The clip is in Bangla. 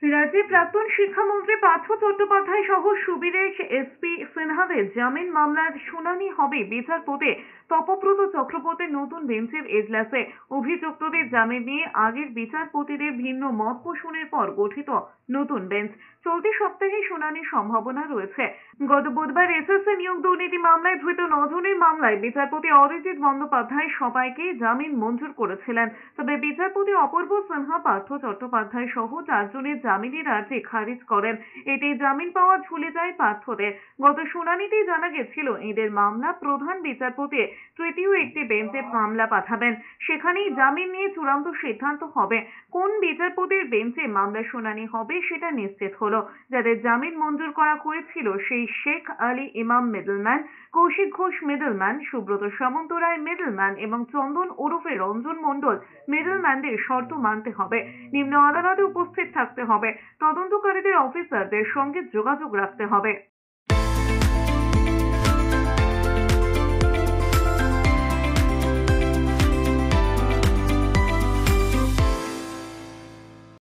রাজ্যের প্রাক্তন শিক্ষামন্ত্রী পার্থ চট্টোপাধ্যায় সহ সুবিরের এসপি সিনহাদের জামিন মামলার শুনানি হবে বিচারপতি তপব্রত চক্রবর্তীর নতুন বেঞ্চের এজলাসে। অভিযুক্তদের জামিন নিয়ে আগের বিচারপতিদের ভিন্ন মত পোষণের পর গঠিত নতুন বেঞ্চ চলতি সপ্তাহে শুনানির সম্ভাবনা রয়েছে। গত বুধবার এসএসসি নিয়োগ দুর্নীতি মামলায় ধৃত 9 জনের মামলায় বিচারপতি অরিজিৎ বন্দ্যোপাধ্যায় সবাইকে জামিন মঞ্জুর করেছিলেন। তবে বিচারপতি অপূর্ব সিনহা পার্থ চট্টোপাধ্যায় সহ 4 জনের জামিনের আর্জি খারিজ করেন। এতে জামিন পাওয়া ঝুলে যায় পার্থদের। গত শুনানিতেই জানা গেছিল এদের মামলা প্রধান বিচারপতি তৃতীয় একটি বেঞ্চে মামলা পাঠাবেন। সেখানেই জামিন নিয়ে চূড়ান্ত সিদ্ধান্ত হবে। কোন বিচারপতির বেঞ্চে মামলা শুনানি হবে সেটা নিশ্চিত হলো। যাদের জামিন মঞ্জুর করা হয়েছিল সেই Sheikh Ali Imam middleman, Koushik Ghosh middleman, Subrata Samantaray middleman এবং চন্দন ওরফে রঞ্জন মণ্ডল মিডলম্যানদের শর্ত মানতে হবে। নিম্ন আদালতে উপস্থিত থাকতে হবে। তদন্তকারীদের অফিসারদের সঙ্গে যোগাযোগ রাখতে হবে।